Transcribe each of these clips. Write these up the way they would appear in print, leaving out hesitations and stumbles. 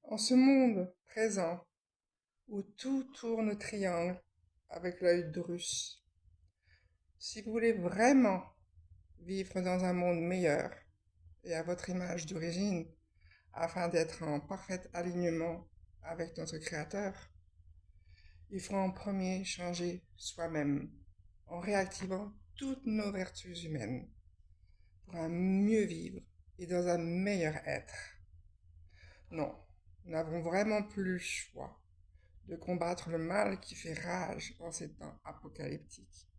En ce monde présent où tout tourne au triangle avec l'œil de Russe, si vous voulez vraiment vivre dans un monde meilleur et à votre image d'origine, afin d'être en parfait alignement avec notre Créateur, il faut en premier changer soi-même en réactivant toutes nos vertus humaines pour un mieux vivre et dans un meilleur être. Non, nous n'avons vraiment plus le choix de combattre le mal qui fait rage en ces temps apocalyptiques.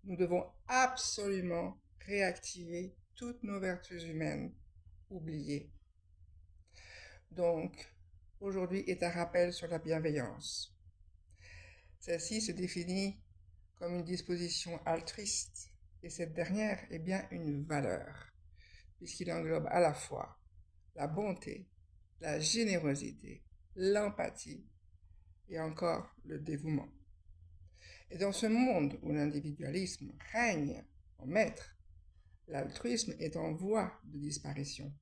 Nous devons absolument réactiver toutes nos vertus humaines oubliées. Donc, aujourd'hui est un rappel sur la bienveillance. Celle-ci se définit comme une disposition altruiste, et cette dernière est bien une valeur, puisqu'il englobe à la fois la bonté, la générosité, l'empathie et encore le dévouement. Et dans ce monde où l'individualisme règne en maître, l'altruisme est en voie de disparition.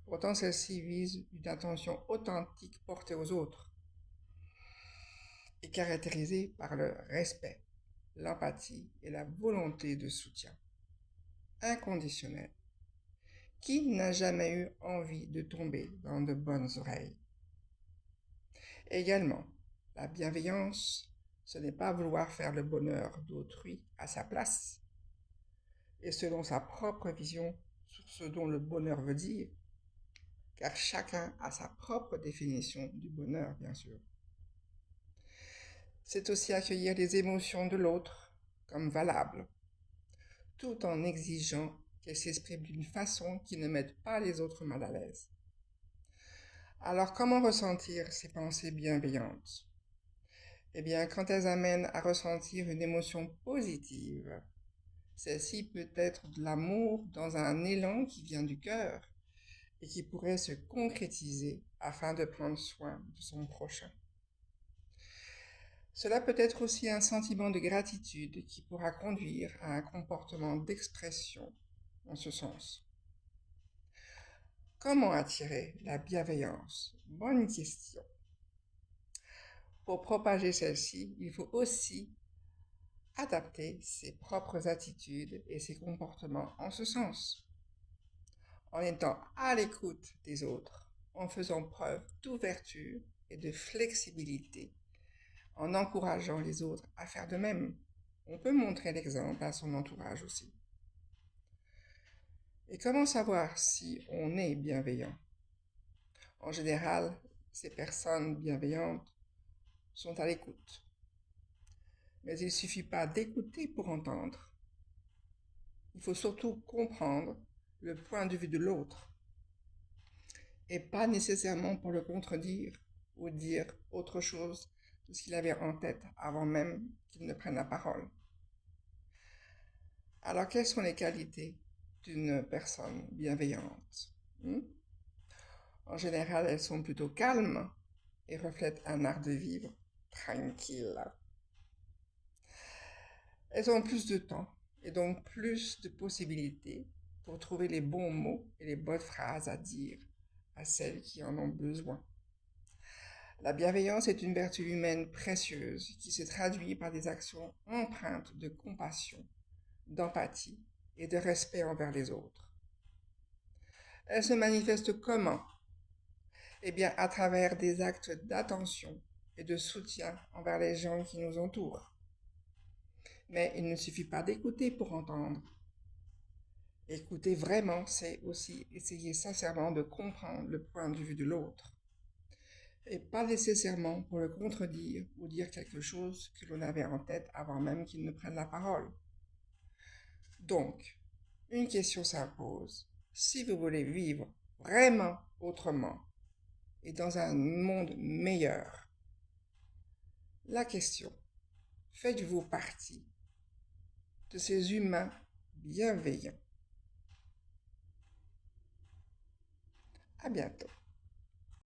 Pourtant, celle-ci vise une attention authentique portée aux autres et caractérisée par le respect, l'empathie et la volonté de soutien inconditionnel. Qui n'a jamais eu envie de tomber dans de bonnes oreilles? Également, la bienveillance, ce n'est pas vouloir faire le bonheur d'autrui à sa place et selon sa propre vision sur ce dont le bonheur veut dire, car chacun a sa propre définition du bonheur, bien sûr. C'est aussi accueillir les émotions de l'autre comme valables, tout en exigeant qu'elles s'expriment d'une façon qui ne mette pas les autres mal à l'aise. Alors, comment ressentir ces pensées bienveillantes? Eh bien, quand elles amènent à ressentir une émotion positive, celle-ci peut être de l'amour dans un élan qui vient du cœur et qui pourrait se concrétiser afin de prendre soin de son prochain. Cela peut être aussi un sentiment de gratitude qui pourra conduire à un comportement d'expression en ce sens. Comment attirer la bienveillance? Bonne question. Pour propager celle-ci, il faut aussi adapter ses propres attitudes et ses comportements en ce sens, en étant à l'écoute des autres, en faisant preuve d'ouverture et de flexibilité, en encourageant les autres à faire de même. On peut montrer l'exemple à son entourage aussi. Et comment savoir si on est bienveillant? En général, ces personnes bienveillantes sont à l'écoute. Mais il ne suffit pas d'écouter pour entendre. Il faut surtout comprendre le point de vue de l'autre et pas nécessairement pour le contredire ou dire autre chose de ce qu'il avait en tête avant même qu'il ne prenne la parole. Alors, quelles sont les qualités d'une personne bienveillante? En général, elles sont plutôt calmes et reflètent un art de vivre tranquille. Elles ont plus de temps et donc plus de possibilités pour trouver les bons mots et les bonnes phrases à dire à celles qui en ont besoin. La bienveillance est une vertu humaine précieuse qui se traduit par des actions empreintes de compassion, d'empathie et de respect envers les autres. Elle se manifeste comment? Eh bien, à travers des actes d'attention et de soutien envers les gens qui nous entourent. Mais il ne suffit pas d'écouter pour entendre. Écouter vraiment, c'est aussi essayer sincèrement de comprendre le point de vue de l'autre. Et pas nécessairement pour le contredire ou dire quelque chose que l'on avait en tête avant même qu'il ne prenne la parole. Donc, une question s'impose. Si vous voulez vivre vraiment autrement et dans un monde meilleur, la question, faites-vous partie de ces humains bienveillants? À bientôt.